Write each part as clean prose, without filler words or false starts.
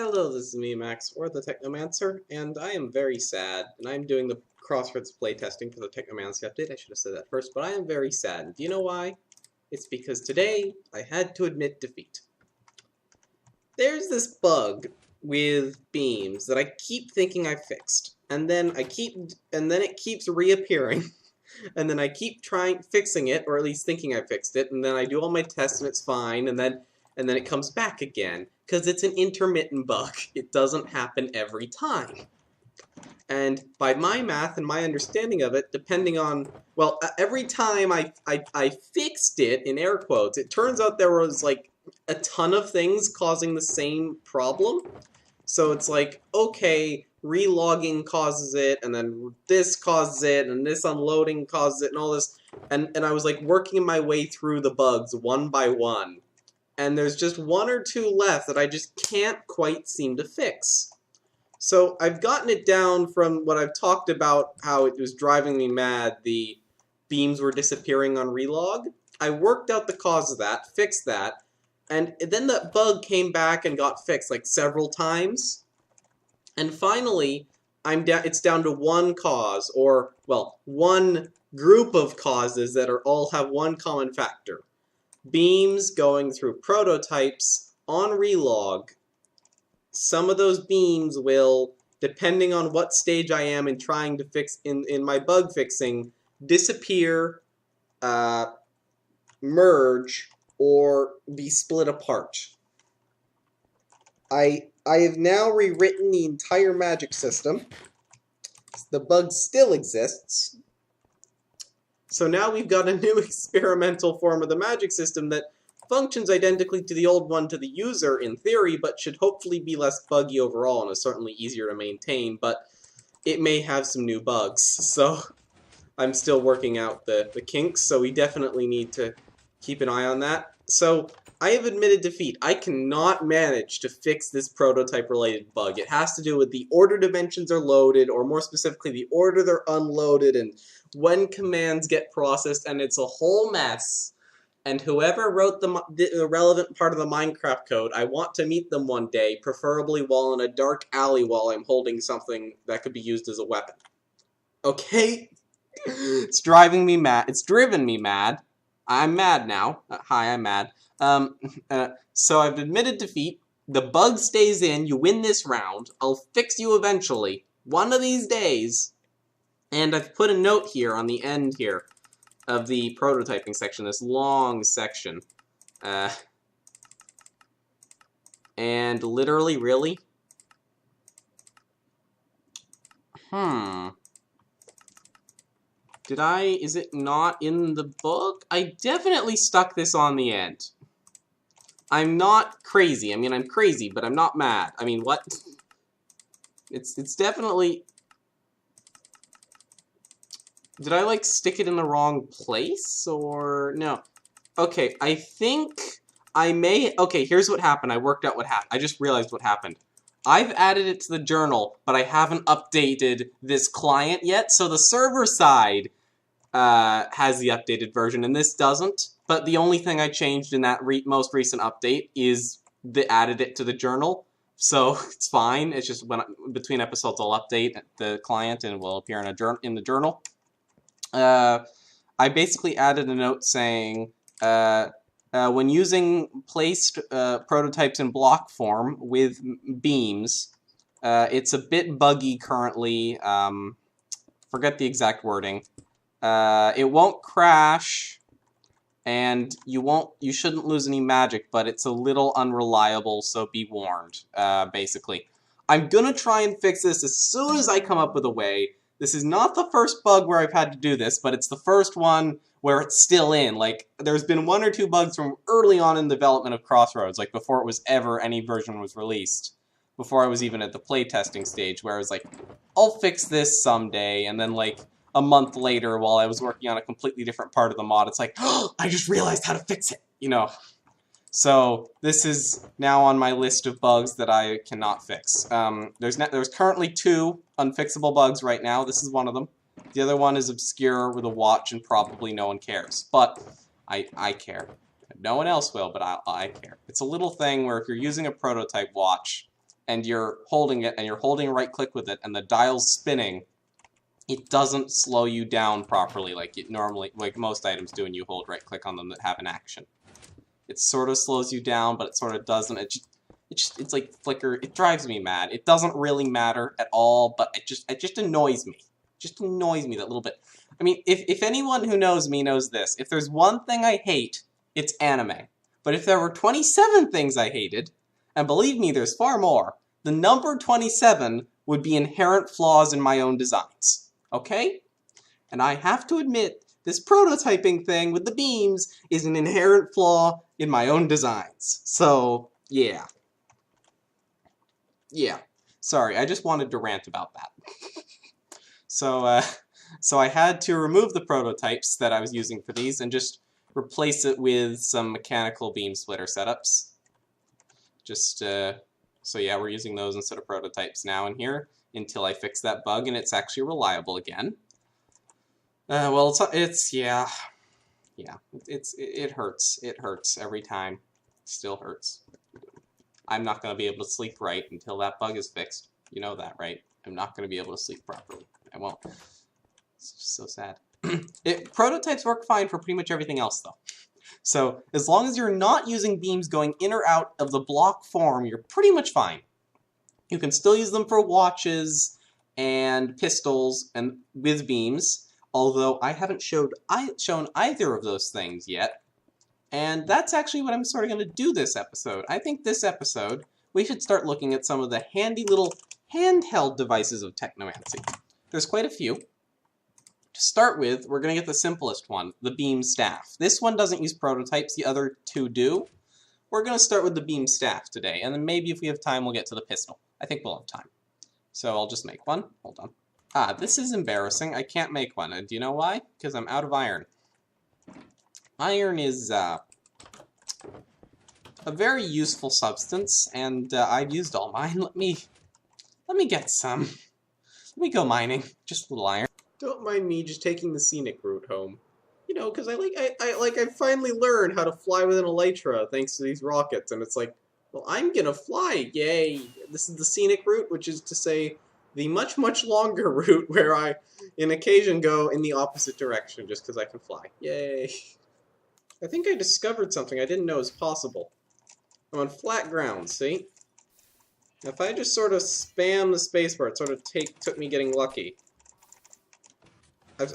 Hello, this is me, Max, or the Technomancer, and I am very sad, and I'm doing the Crossroads playtesting for the Technomancer update. I should have said that first, but I am very sad. And do you know why? It's because today I had to admit defeat. There's this bug with beams that I keep thinking I fixed, and then it keeps reappearing, and then I keep fixing it, or at least thinking I fixed it, and then I do all my tests and it's fine, and then it comes back again, because it's an intermittent bug. It doesn't happen every time. And by my math and my understanding of it, depending on, well, every time I fixed it, in air quotes, it turns out there was, like, a ton of things causing the same problem. So it's like, okay, relogging causes it, and then this causes it, and this unloading causes it, and all this. And I was, like, working my way through the bugs one by one. And there's just one or two left that I just can't quite seem to fix. So I've gotten it down from what I've talked about, how it was driving me mad, the beams were disappearing on relog. I worked out the cause of that, fixed that, and then the bug came back and got fixed like several times. And finally, it's down to one cause, or, well, one group of causes that all have one common factor. Beams going through prototypes on relog. Some of those beams will, depending on what stage I am in trying to fix in my bug fixing, disappear, merge, or be split apart. I have now rewritten the entire magic system. The bug still exists. So now we've got a new experimental form of the magic system that functions identically to the old one to the user in theory, but should hopefully be less buggy overall and is certainly easier to maintain, but it may have some new bugs. So I'm still working out the kinks, so we definitely need to keep an eye on that. So I have admitted defeat. I cannot manage to fix this prototype-related bug. It has to do with the order dimensions are loaded, or more specifically, the order they're unloaded, and when commands get processed, and it's a whole mess. And whoever wrote the relevant part of the Minecraft code, I want to meet them one day, preferably while in a dark alley while I'm holding something that could be used as a weapon. Okay? It's driving me mad. It's driven me mad. I'm mad now. Hi, I'm mad. So I've admitted defeat. The bug stays in. You win this round. I'll fix you eventually. One of these days. And I've put a note here on the end here of the prototyping section, this long section. And literally, really? Is it not in the book? I definitely stuck this on the end. I'm not crazy. I mean, I'm crazy, but I'm not mad. I mean, what? It's definitely... Did I, like, stick it in the wrong place, or... No. Okay, I think I may... Okay, here's what happened. I worked out what happened. I just realized what happened. I've added it to the journal, but I haven't updated this client yet, so the server side has the updated version, and this doesn't. But the only thing I changed in that most recent update is added it to the journal. So it's fine. It's just between episodes I'll update the client and it will appear in the journal. I basically added a note saying, when using placed prototypes in block form with beams, it's a bit buggy currently. Forget the exact wording. It won't crash, and you shouldn't lose any magic, but it's a little unreliable, so be warned, basically. I'm gonna try and fix this as soon as I come up with a way. This is not the first bug where I've had to do this, but it's the first one where it's still in. Like, there's been one or two bugs from early on in the development of Crossroads, like before it was ever any version was released, before I was even at the playtesting stage, where I was like, I'll fix this someday, and then like a month later, while I was working on a completely different part of the mod, it's like, oh, I just realized how to fix it, you know. So this is now on my list of bugs that I cannot fix. There's currently 2 unfixable bugs right now. This is one of them. The other one is obscure with a watch and probably no one cares. But I care. No one else will, but I care. It's a little thing where if you're using a prototype watch and you're holding it, and you're holding right-click with it, and the dial's spinning, it doesn't slow you down properly like it normally, like most items do when you hold right-click on them that have an action. It sort of slows you down, but it sort of doesn't. It's like flicker. It drives me mad. It doesn't really matter at all, but it just annoys me. Just annoys me that little bit. I mean, if anyone who knows me knows this, if there's one thing I hate, it's anime. But if there were 27 things I hated, and believe me, there's far more, the number 27 would be inherent flaws in my own designs. Okay? And I have to admit, this prototyping thing with the beams is an inherent flaw in my own designs. So, yeah. Yeah. Sorry, I just wanted to rant about that. So I had to remove the prototypes that I was using for these and just replace it with some mechanical beam splitter setups. Just, so yeah, we're using those instead of prototypes now in here until I fix that bug and it's actually reliable again. Well, it hurts. It hurts every time. It still hurts. I'm not going to be able to sleep right until that bug is fixed. You know that, right? I'm not going to be able to sleep properly. I won't. It's just so sad. Prototypes work fine for pretty much everything else, though. So, as long as you're not using beams going in or out of the block form, you're pretty much fine. You can still use them for watches and pistols and with beams, although I haven't shown either of those things yet. And that's actually what I'm sort of going to do this episode. I think this episode, we should start looking at some of the handy little handheld devices of technomancy. There's quite a few. To start with, we're going to get the simplest one, the beam staff. This one doesn't use prototypes, the other two do. We're going to start with the beam staff today, and then maybe if we have time, we'll get to the pistol. I think we'll have time. So I'll just make one. Hold on. Ah, this is embarrassing. I can't make one. And do you know why? Because I'm out of iron. Iron is a very useful substance, and I've used all mine. Let me get some. Let me go mining. Just a little iron. Don't mind me just taking the scenic route home. You know, because I finally learned how to fly with an elytra thanks to these rockets, and it's like, well, I'm gonna fly, yay! This is the scenic route, which is to say, the much, much longer route where I, in occasion, go in the opposite direction just because I can fly. Yay! I think I discovered something I didn't know was possible. I'm on flat ground, see? If I just sort of spam the spacebar, it sort of took me getting lucky.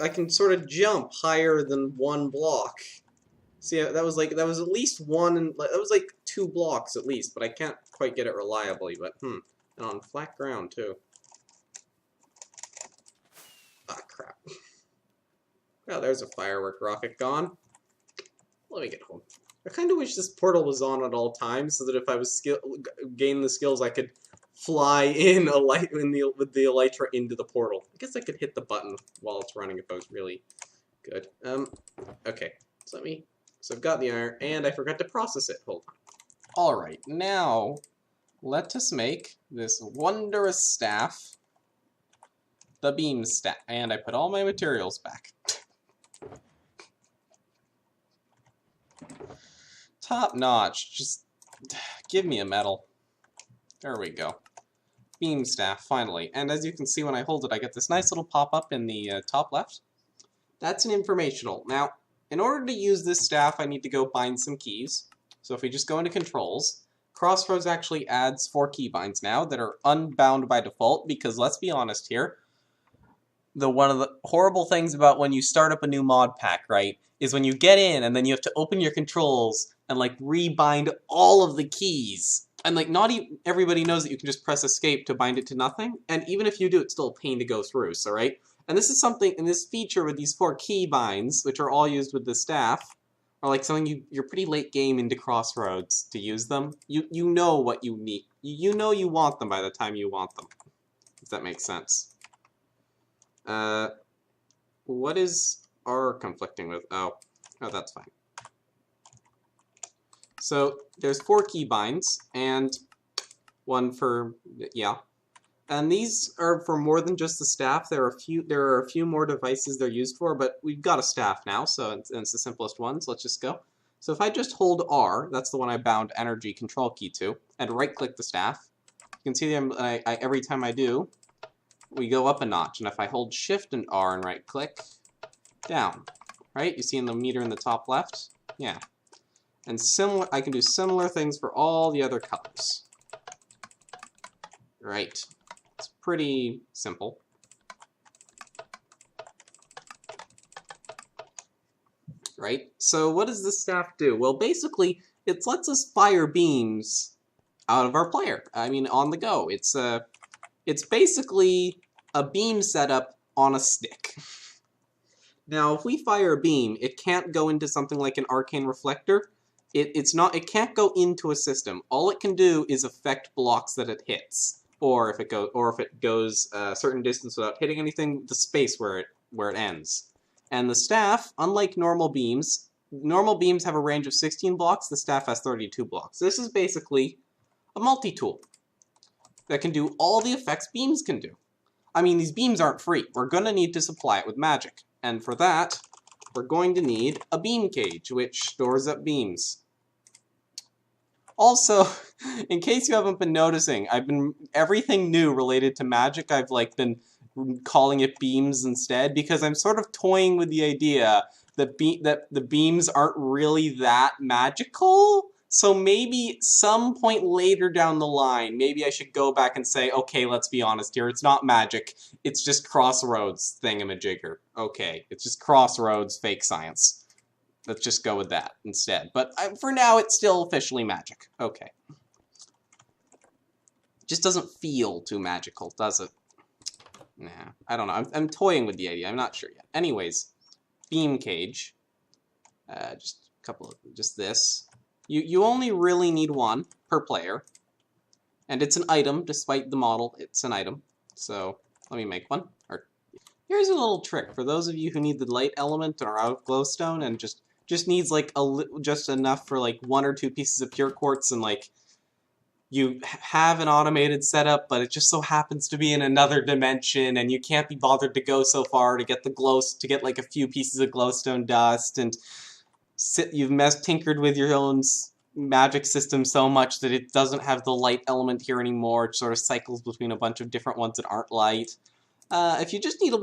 I can sort of jump higher than one block. See, that was at least one, that was like 2 blocks at least, but I can't quite get it reliably, but and on flat ground too. Ah, crap. Oh, there's a firework rocket gone. Let me get home. I kind of wish this portal was on at all times, so that if I was gain the skills, I could fly in with the elytra into the portal. I guess I could hit the button while it's running if I was really good. Okay. So I've got the iron, and I forgot to process it. Hold on. All right, now let us make this wondrous staff, the beam staff, and I put all my materials back. Top notch. Just give me a medal. There we go. Beam staff, finally. And as you can see when I hold it, I get this nice little pop-up in the top left. That's an informational. Now, in order to use this staff, I need to go bind some keys. So if we just go into controls, Crossroads actually adds 4 keybinds now that are unbound by default, because let's be honest here, one of the horrible things about when you start up a new mod pack, right, is when you get in and then you have to open your controls and like rebind all of the keys. And like not everybody knows that you can just press escape to bind it to nothing, and even if you do, it's still a pain to go through, so right? And this is something, in this feature with these 4 key binds, which are all used with the staff, are like something you're pretty late game into Crossroads to use them. You know what you need. You know you want them by the time you want them, if that makes sense. What is R conflicting with? Oh, that's fine. So there's 4 key binds, and one for, yeah. And these are for more than just the staff. There are a few more devices they're used for, but we've got a staff now, so it's the simplest one, so let's just go. So if I just hold R, that's the one I bound energy control key to, and right-click the staff, You can see them, every time I do, we go up a notch. And if I hold Shift and R and right-click, down. Right? You see in the meter in the top left? Yeah. And I can do similar things for all the other colors. Right. It's pretty simple. Right? So what does this staff do? Well, basically, it lets us fire beams out of our player. I mean, on the go. It's basically a beam setup on a stick. Now, if we fire a beam, it can't go into something like an arcane reflector. It can't go into a system. All it can do is affect blocks that it hits, or if it goes a certain distance without hitting anything, the space where it ends. And the staff, unlike normal beams have a range of 16 blocks. The staff has 32 blocks. This is basically a multi-tool that can do all the effects beams can do. I mean, these beams aren't free. We're going to need to supply it with magic, and for that, we're going to need a beam cage, which stores up beams. Also, in case you haven't been noticing, everything new related to magic, I've been calling it beams instead, because I'm sort of toying with the idea that the beams aren't really that magical. So maybe some point later down the line, maybe I should go back and say, okay, let's be honest here, it's not magic, it's just Crossroads thingamajigger. Okay, it's just Crossroads fake science. Let's just go with that instead. But for now, it's still officially magic. Okay. It just doesn't feel too magical, does it? Nah, I don't know. I'm toying with the idea. I'm not sure yet. Anyways, beam cage. Just this. You only really need one per player. And it's an item, despite the model, it's an item. So, let me make one. Here's a little trick for those of you who need the light element and are out of glowstone and just needs just enough for 1 or 2 pieces of pure quartz, and you have an automated setup, but it just so happens to be in another dimension, and you can't be bothered to go so far to get a few pieces of glowstone dust, and you've tinkered with your own magic system so much that it doesn't have the light element here anymore. It sort of cycles between a bunch of different ones that aren't light. If you just need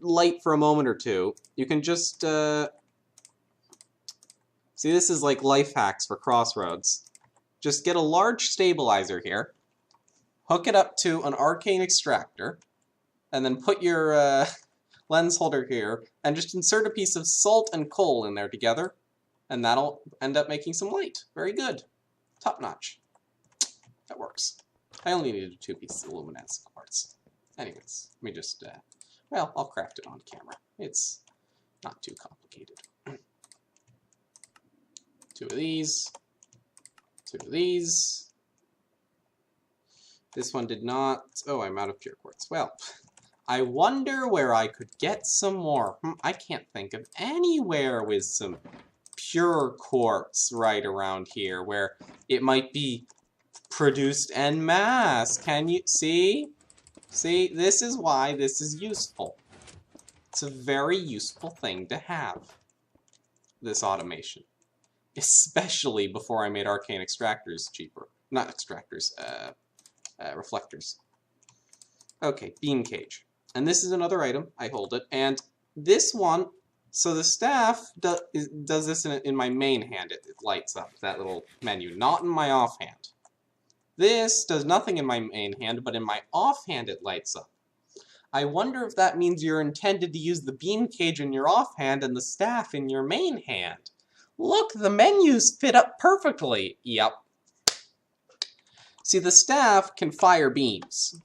light for a moment or two, you can just see, this is life hacks for Crossroads. Just get a large stabilizer here, hook it up to an arcane extractor, and then put your lens holder here, and just insert a piece of salt and coal in there together, and that'll end up making some light. Very good. Top notch. That works. I only needed 2 pieces of luminescent quartz. Anyways, let me just, well, I'll craft it on camera. It's not too complicated. 2 of these. 2 of these. This one did not... Oh, I'm out of pure quartz. Well, I wonder where I could get some more. I can't think of anywhere with some pure quartz right around here where it might be produced en masse. Can you see? See, this is why this is useful. It's a very useful thing to have, this automation. Especially before I made arcane extractors cheaper. Not extractors, reflectors. Okay, beam cage. And this is another item. I hold it. And this one, so the staff does this in my main hand. It lights up, that little menu. Not in my offhand. This does nothing in my main hand, but in my offhand it lights up. I wonder if that means you're intended to use the beam cage in your offhand and the staff in your main hand. Look, the menus fit up perfectly. Yep. See, the staff can fire beams,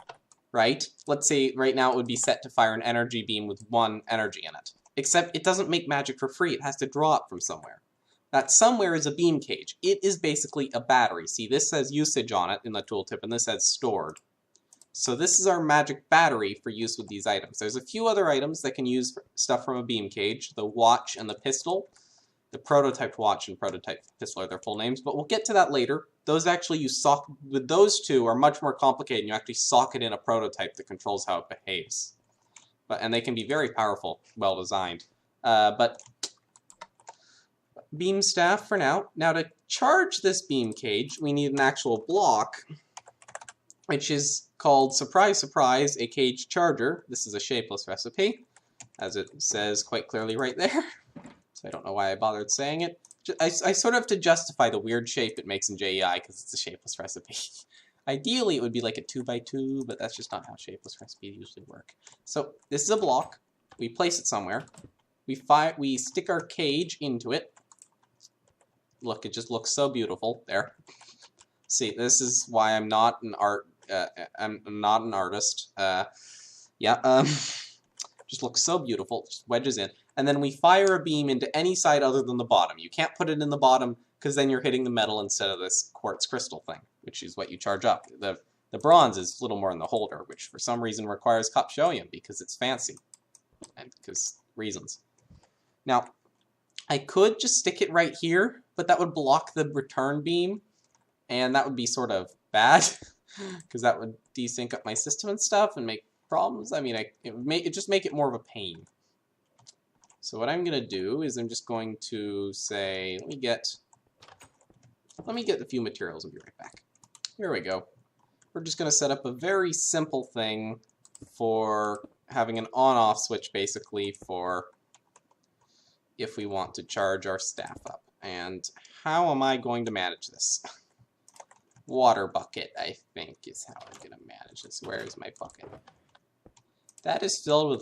right? Let's say right now it would be set to fire an energy beam with 1 energy in it. Except it doesn't make magic for free. It has to draw it from somewhere. That somewhere is a beam cage. It is basically a battery. See, this says usage on it in the tooltip, and this says stored. So this is our magic battery for use with these items. There's a few other items that can use stuff from a beam cage. The watch and the pistol. The prototyped watch and prototype pistol are their full names, but we'll get to that later. Those actually with those 2 are much more complicated, and you actually socket in a prototype that controls how it behaves. And they can be very powerful, well designed. But beam staff for now. Now to charge this beam cage, we need an actual block which is called, surprise, surprise, a cage charger. This is a shapeless recipe, as it says quite clearly right there. So I don't know why I bothered saying it. I sort of have to justify the weird shape it makes in JEI because it's a shapeless recipe. Ideally, it would be like a 2x2, but that's just not how shapeless recipes usually work. So this is a block. We place it somewhere. We stick our cage into it. Look, it just looks so beautiful there. See, this is why I'm not an I'm not an artist. Just looks so beautiful. Just wedges in, and then we fire a beam into any side other than the bottom. You can't put it in the bottom because then you're hitting the metal instead of this quartz crystal thing, which is what you charge up. The bronze is a little more in the holder, which for some reason requires capshoium because it's fancy, and because reasons. Now, I could just stick it right here, but that would block the return beam, and that would be sort of bad, because that would desync up my system and stuff and make problems. I mean, it just make it more of a pain. So what I'm going to do is I'm just going to say, let me get a few materials and be right back. Here we go. We're just going to set up a very simple thing for having an on-off switch, basically, for if we want to charge our staff up. And how am I going to manage this? Water bucket, I think, is how I'm going to manage this. Where is my bucket? That is filled with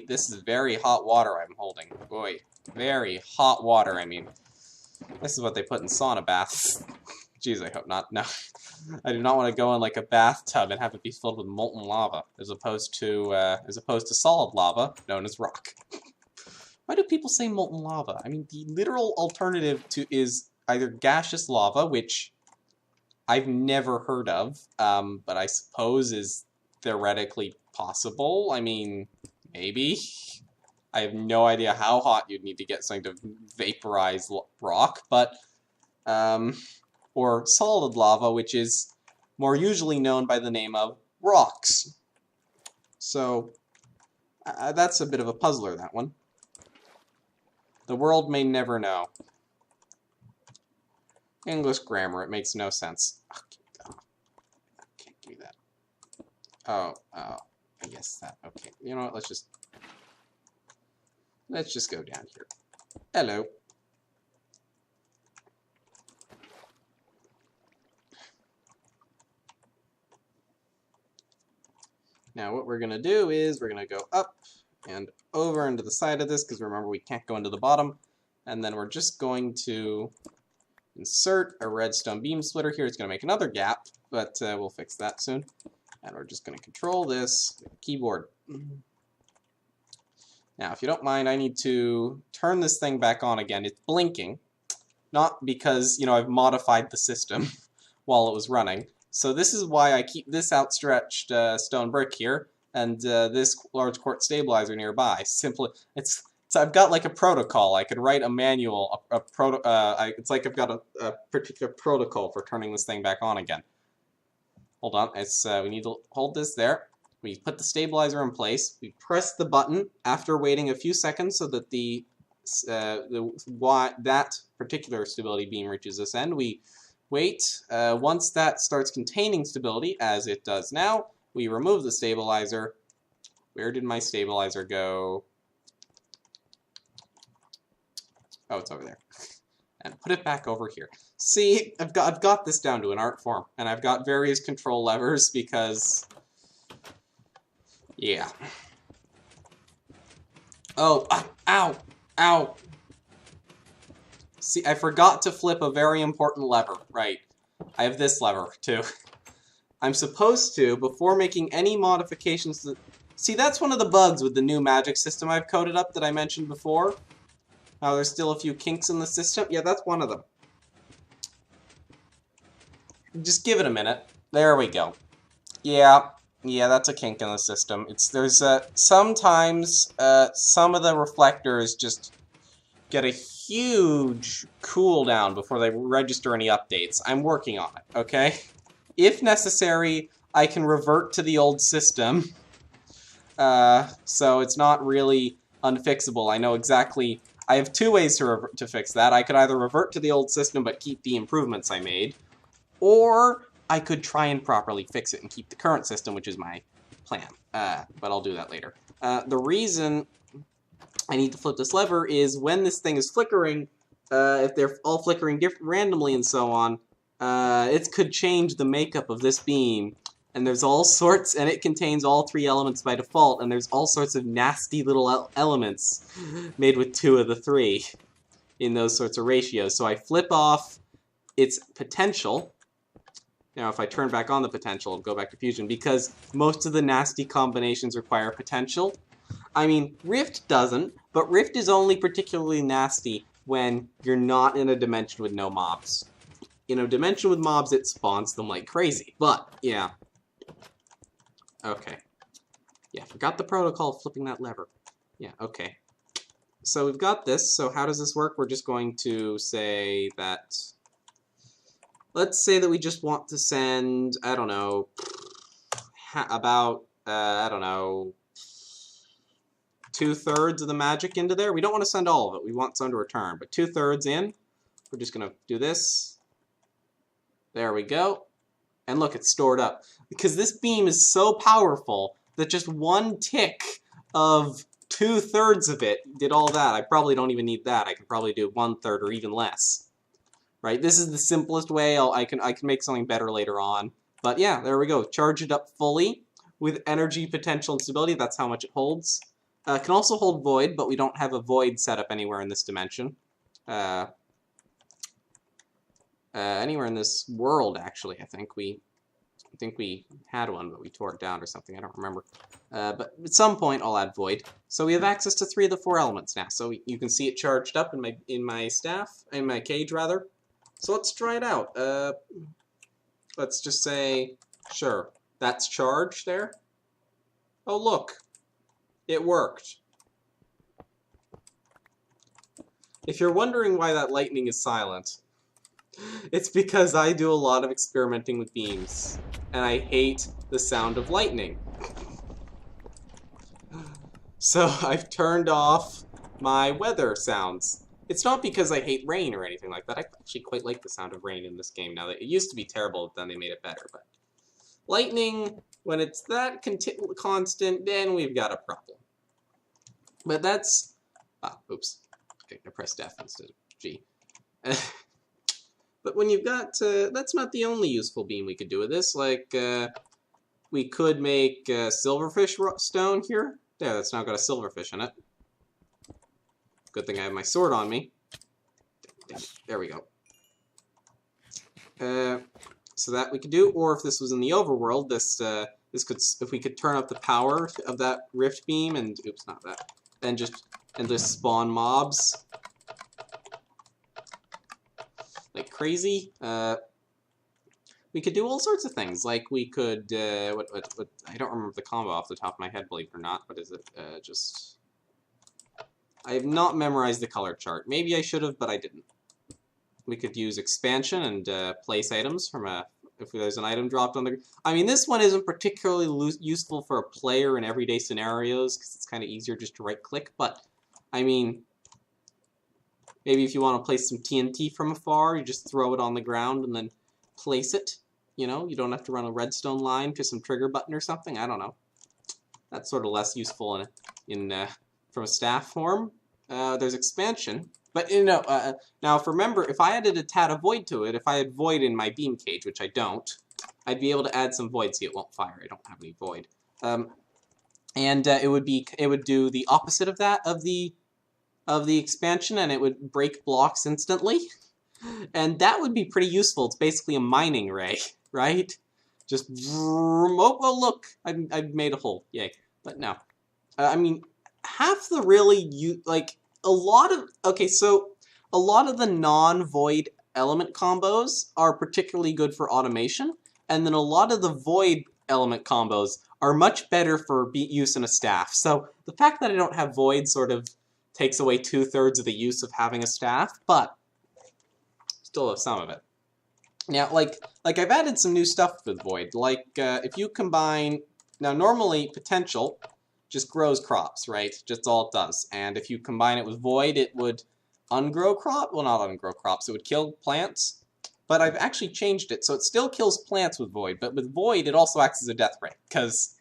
this is very hot water I'm holding. Boy, very hot water, I mean. This is what they put in sauna baths. Jeez, I hope not. No. I do not want to go in like a bathtub and have it be filled with molten lava, as opposed to solid lava, known as rock. Why do people say molten lava? I mean, the literal alternative is either gaseous lava, which I've never heard of, but I suppose is theoretically possible. I mean, maybe. I have no idea how hot you'd need to get something to vaporize rock, but, or solid lava, which is more usually known by the name of rocks. So, that's a bit of a puzzler, that one. The world may never know. English grammar, it makes no sense. Oh, can't do that. Oh, I guess that, okay. You know what, let's just go down here. Hello. Now what we're going to do is we're going to go up and over into the side of this, because remember we can't go into the bottom, and then we're just going to insert a redstone beam splitter here. It's going to make another gap, but we'll fix that soon. And we're just going to control this with the keyboard. Now, if you don't mind, I need to turn this thing back on again. It's blinking, not because, you know, I've modified the system while it was running. So this is why I keep this outstretched stone brick here, and this large quartz stabilizer nearby. Simply, so I've got like a protocol. I could write a manual. It's like I've got a particular protocol for turning this thing back on again. Hold on. We need to hold this there. We put the stabilizer in place. We press the button after waiting a few seconds so that that particular stability beam reaches this end. We wait. Once that starts containing stability, as it does now, we remove the stabilizer. Where did my stabilizer go? Oh, it's over there. And put it back over here. See, I've got this down to an art form, and I've got various control levers because, yeah. Oh, ow, ow. See, I forgot to flip a very important lever. Right. I have this lever, too. I'm supposed to, before making any modifications to... See, that's one of the bugs with the new magic system I've coded up that I mentioned before. Now, there's still a few kinks in the system. Yeah, that's one of them. Just give it a minute. There we go. Yeah, that's a kink in the system. There's sometimes some of the reflectors just get a huge cooldown before they register any updates. I'm working on it, okay? If necessary, I can revert to the old system. So it's not really unfixable. I know exactly... I have two ways to fix that. I could either revert to the old system but keep the improvements I made, or I could try and properly fix it and keep the current system, which is my plan. But I'll do that later. The reason I need to flip this lever is when this thing is flickering, if they're all flickering randomly and so on, it could change the makeup of this beam. And there's all sorts, and it contains all 3 elements by default, and there's all sorts of nasty little elements made with 2 of the 3 in those sorts of ratios. So I flip off its potential. Now if I turn back on the potential, it'll go back to fusion, because most of the nasty combinations require potential. I mean, Rift doesn't, but Rift is only particularly nasty when you're not in a dimension with no mobs. In a dimension with mobs, it spawns them like crazy, but, yeah. Okay. Yeah, forgot the protocol of flipping that lever. Yeah, okay. So we've got this, so how does this work? We're just going to say that... Let's say that we just want to send, I don't know, about, I don't know, 2/3 of the magic into there. We don't want to send all of it. We want some to return, but 2/3 in. We're just going to do this. There we go. And look, it's stored up. Because this beam is so powerful that just one tick of 2/3 of it did all that. I probably don't even need that. I can probably do 1/3 or even less. Right? This is the simplest way. I can make something better later on. But yeah, there we go. Charge it up fully with energy, potential, and stability. That's how much it holds. Can also hold void, but we don't have a void set up anywhere in this dimension. Anywhere in this world, actually, I think we had one, but we tore it down or something. I don't remember. But at some point, I'll add void. So we have access to 3 of the 4 elements now. So you can see it charged up in my cage rather. So let's try it out. Let's just say, sure, that's charged there. Oh look, it worked. If you're wondering why that lightning is silent, it's because I do a lot of experimenting with beams, and I hate the sound of lightning. So I've turned off my weather sounds. It's not because I hate rain or anything like that. I actually quite like the sound of rain in this game now. It used to be terrible, then they made it better. But lightning, when it's that constant, then we've got a problem. But that's... Ah, oops. Okay, I pressed F instead of G. But when you've got... that's not the only useful beam we could do with this. Like, we could make silverfish stone here. There, that's now got a silverfish in it. Good thing I have my sword on me. There we go. So that we could do, or if this was in the overworld, this could, if we could turn up the power of that rift beam and oops, not that, and just spawn mobs like crazy. We could do all sorts of things. Like we could, what I don't remember the combo off the top of my head, believe it or not. What is it? Just. I have not memorized the color chart. Maybe I should have, but I didn't. We could use expansion and place items from if there's an item dropped on the... I mean, this one isn't particularly useful for a player in everyday scenarios, because it's kind of easier just to right-click, but, I mean, maybe if you want to place some TNT from afar, you just throw it on the ground and then place it. You know, you don't have to run a redstone line to some trigger button or something. I don't know. That's sort of less useful from a staff form. There's expansion, but you know, now if remember, if I added a tad of void to it, if I had void in my beam cage, which I don't, I'd be able to add some void. See, it won't fire. I don't have any void, and it would do the opposite of that of the expansion, and it would break blocks instantly, and that would be pretty useful. It's basically a mining ray, right? Just oh well, look, I've made a hole, yay! But no, I mean. Half the really, a lot of the non-void element combos are particularly good for automation, and then a lot of the void element combos are much better for use in a staff. So the fact that I don't have void sort of takes away 2/3 of the use of having a staff, but still have some of it. Now, like I've added some new stuff with void, like if you combine, now normally potential just grows crops, right? Just all it does. And if you combine it with void, it would ungrow crop. Well, not ungrow crops. It would kill plants. but I've actually changed it, so it still kills plants with Void, but with Void, it also acts as a death ray, because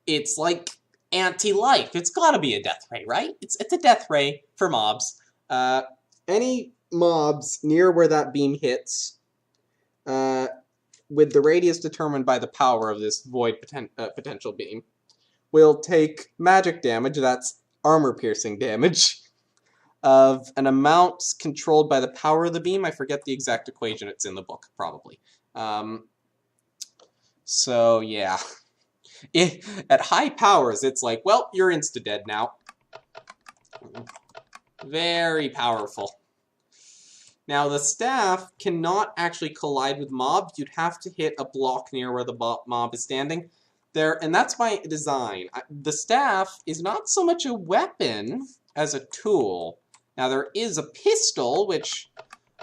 it's like anti-life. It's gotta be a death ray, right? It's a death ray for mobs. Any mobs near where that beam hits, with the radius determined by the power of this Void potential beam, will take magic damage, that's armor-piercing damage, of an amount controlled by the power of the beam. I forget the exact equation. It's in the book, probably. So, yeah. At high powers, it's like, well, you're insta-dead now. Very powerful. Now, the staff cannot actually collide with mobs. You'd have to hit a block near where the mob is standing. And that's by design. The staff is not so much a weapon as a tool. Now, there is a pistol, which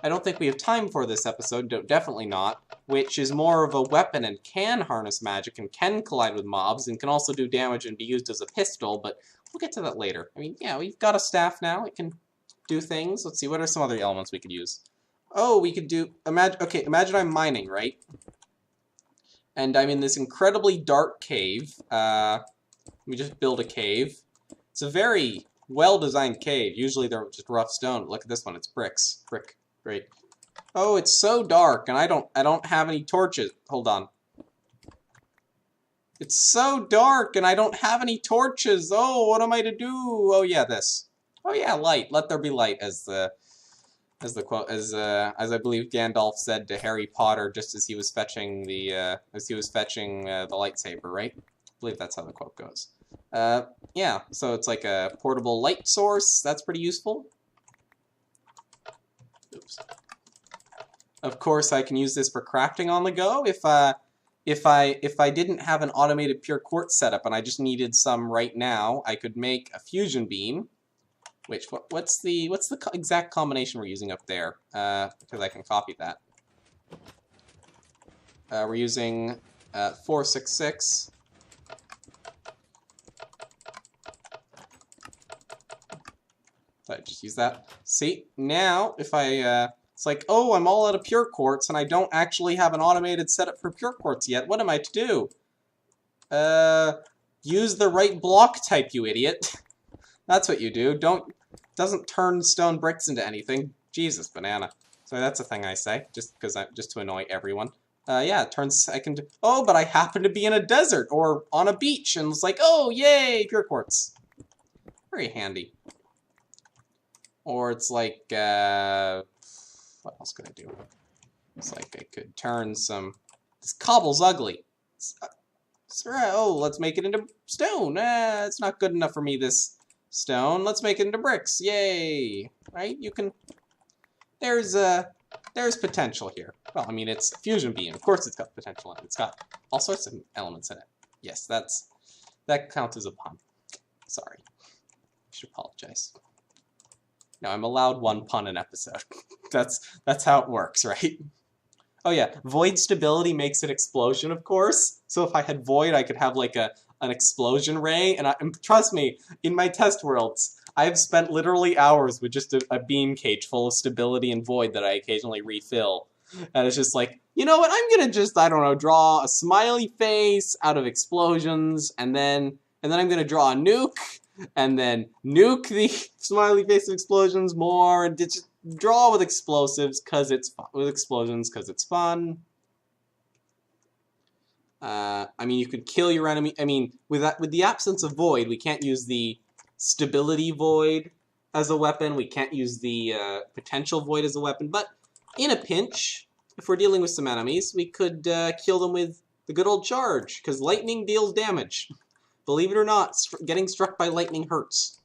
I don't think we have time for this episode, definitely not, which is more of a weapon and can harness magic and can collide with mobs and can also do damage and be used as a pistol, but we'll get to that later. I mean, yeah, we've got a staff now. It can do things. Let's see, what are some other elements we could use? Oh, we could do, imagine I'm mining, right? And I'm in this incredibly dark cave. Let me just build a cave. It's a very well-designed cave. Usually they're just rough stone. Look at this one, it's bricks. Brick. Great. Oh, it's so dark, and I don't have any torches. Hold on. It's so dark, and I don't have any torches. Oh, what am I to do? Oh yeah, this. Oh yeah, light. Let there be light, as I believe Gandalf said to Harry Potter just as he was fetching the lightsaber, right? I believe that's how the quote goes. Yeah, so it's like a portable light source. That's pretty useful. Oops. Of course, I can use this for crafting on the go. If I didn't have an automated pure quartz setup and I just needed some right now, I could make a fusion beam. Which what's the exact combination we're using up there? Because I can copy that. We're using 466. So I just use that. See, now if I, it's like, oh, I'm all out of pure quartz and I don't actually have an automated setup for pure quartz yet. What am I to do? Use the right block type, you idiot. That's what you do. Doesn't turn stone bricks into anything. Jesus, banana. So that's a thing I say, just to annoy everyone. Yeah, it turns, oh, but I happen to be in a desert or on a beach and it's like, oh, yay, pure quartz. Very handy. Or it's like, what else could I do? It's like I could turn some, this cobble's ugly. Oh, let's make it into stone. It's not good enough for me, this stone. Let's make it into bricks. Yay. Right? You can, there's potential here. Well, I mean, it's a fusion beam. Of course it's got potential in it. It's got all sorts of elements in it. Yes, that counts as a pun. Sorry. I should apologize. No, I'm allowed one pun an episode. That's how it works, right? Oh yeah, void stability makes it explosion, of course. So if I had void, I could have like an explosion ray. And trust me, in my test worlds, I've spent literally hours with just a beam cage full of stability and void that I occasionally refill. And it's just like, you know what? I'm gonna just, I don't know, draw a smiley face out of explosions, and then I'm gonna draw a nuke. And then nuke the smiley face of explosions more, and just draw with explosives because it's fun. With explosions because it's fun. I mean, you could kill your enemy. I mean, with the absence of void, we can't use the stability void as a weapon. We can't use the potential void as a weapon. But in a pinch, if we're dealing with some enemies, we could kill them with the good old charge, because lightning deals damage. Believe it or not, getting struck by lightning hurts.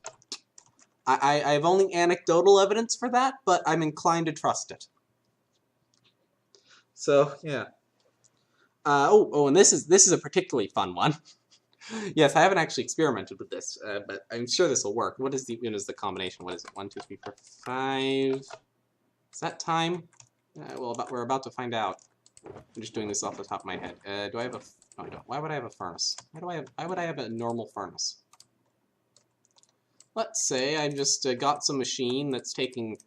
I have only anecdotal evidence for that, but I'm inclined to trust it. So, yeah. And this is a particularly fun one. Yes, I haven't actually experimented with this, but I'm sure this will work. What is the combination? What is it? 1, 2, 3, 4, 5. Is that time? Well, we're about to find out. I'm just doing this off the top of my head. Do I have a... No, I don't. Why would I have a furnace? Why would I have a normal furnace? Let's say I just got some machine that's taking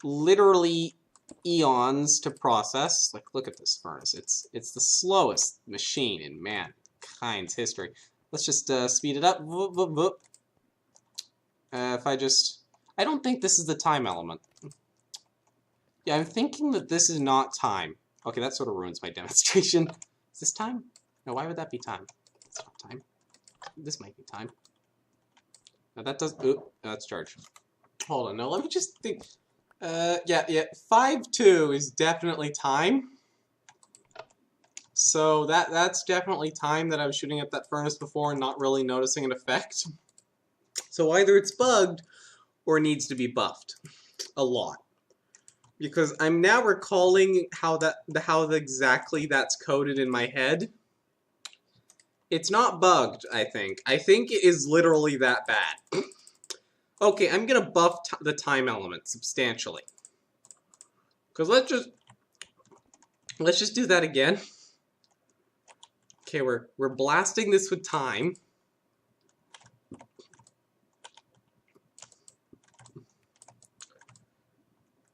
literally eons to process. Like, look at this furnace. It's the slowest machine in mankind's history. Let's just speed it up. Whoop, whoop, whoop. If I don't think this is the time element. Yeah, I'm thinking that this is not time. Okay, that sort of ruins my demonstration. Is this time? No, why would that be time? It's not time. This might be time. Now that does... Ooh, that's charged. Hold on, no, let me just think. Yeah, 5-2 is definitely time. So that's definitely time that I was shooting at that furnace before and not really noticing an effect. So either it's bugged or needs to be buffed a lot. Because I'm now recalling how exactly that's coded in my head. It's not bugged, I think. I think it is literally that bad. Okay, I'm gonna buff the time element substantially. Cause let's just do that again. Okay, we're blasting this with time.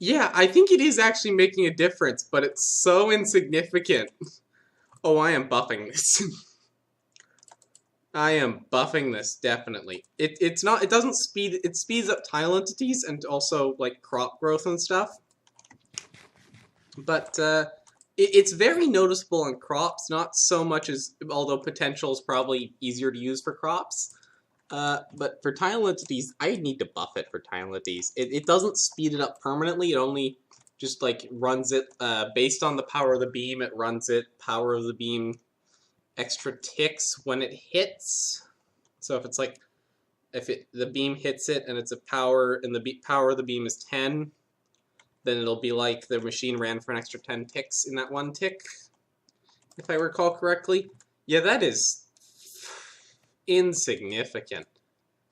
Yeah, I think it is actually making a difference, but it's so insignificant. Oh, I am buffing this. I am buffing this, definitely. It speeds up tile entities and also, like, crop growth and stuff. But, it's very noticeable on crops, not so much as, although potential is probably easier to use for crops. But for tile entities, I need to buff it for tile entities. It doesn't speed it up permanently, it only just, like, runs it, based on the power of the beam, it runs it, power of the beam, extra ticks when it hits. So if it's like, the beam hits it and it's a power, and the power of the beam is 10, then it'll be like the machine ran for an extra 10 ticks in that one tick, if I recall correctly. Yeah, that is insignificant.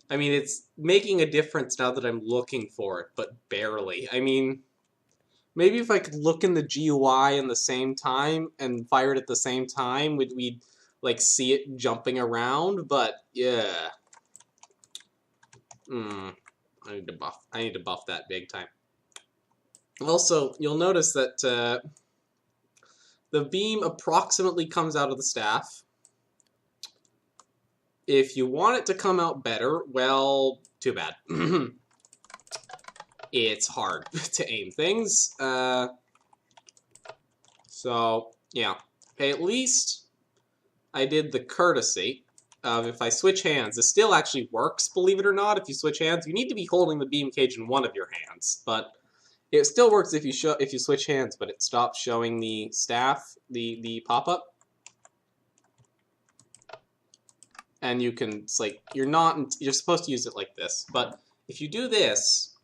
I mean, it's making a difference now that I'm looking for it, but barely. I mean, maybe if I could look in the GUI in the same time and fire it at the same time, we'd like see it jumping around, but yeah. I need to buff that big time. Also, you'll notice that the beam approximately comes out of the staff. If you want it to come out better, well, too bad. It's hard to aim things. So, yeah. Okay, at least I did the courtesy of if I switch hands. This still actually works, believe it or not. If you switch hands, you need to be holding the beam cage in one of your hands. But it still works if you switch hands, but it stops showing the staff, the pop-up. And you can, it's like, you're supposed to use it like this, but if you do this,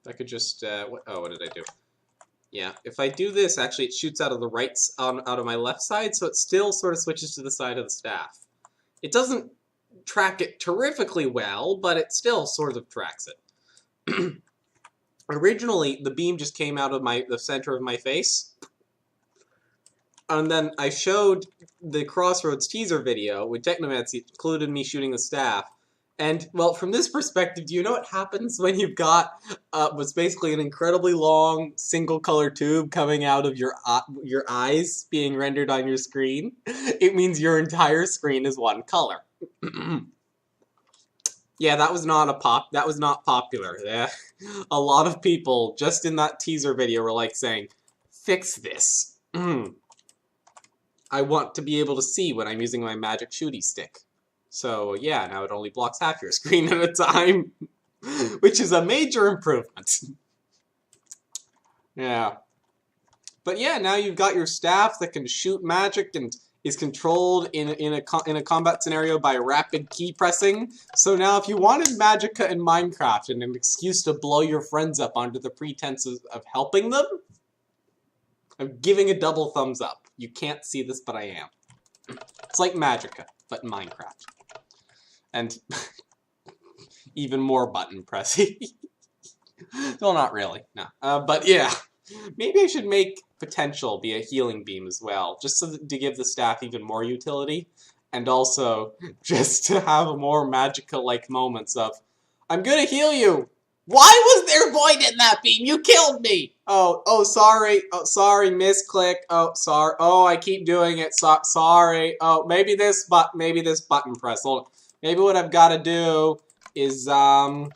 I could just, what did I do? Yeah, if I do this, actually it shoots out of out of my left side, so it still sort of switches to the side of the staff. It doesn't track it terrifically well, but it still sort of tracks it. Originally, the beam just came out of the center of my face. And then I showed the Crossroads teaser video with Technomancy, included me shooting the staff. And, well, from this perspective, do you know what happens when you've got what's basically an incredibly long single-color tube coming out of your eyes being rendered on your screen? It means your entire screen is one color. Yeah, that was not popular. Yeah. A lot of people, just in that teaser video, were like saying, fix this. I want to be able to see when I'm using my magic shooty stick. So yeah, now it only blocks half your screen at a time, which is a major improvement. Yeah. But yeah, now you've got your staff that can shoot magic and is controlled in a combat scenario by rapid key pressing. So now if you wanted Magicka in Minecraft and an excuse to blow your friends up under the pretense of helping them, I'm giving a double thumbs up. You can't see this, but I am. It's like Magicka, but in Minecraft. And even more button pressing. Well, not really, no. But yeah, maybe I should make Potential be a healing beam as well, just so to give the staff even more utility, and also just to have more Magicka-like moments of, I'm gonna heal you! Why was there void in that beam? You killed me! Oh, sorry. Oh, sorry, misclick. Oh, sorry. Oh, I keep doing it. Sorry. Oh, maybe this button press. Hold on. Maybe what I've got to do is that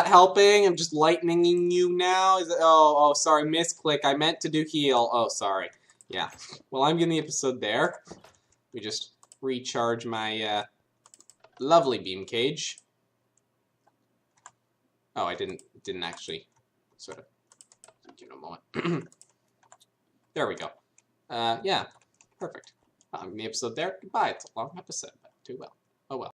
helping? I'm just lightninging you now. Oh, sorry, misclick. I meant to do heal. Oh, sorry. Yeah. Well, I'm getting the episode there. We just recharge my lovely beam cage. Oh, I didn't actually sort of give it a moment. There we go. Yeah, perfect. I'm the episode there. Goodbye. It's a long episode, but too well. Oh well.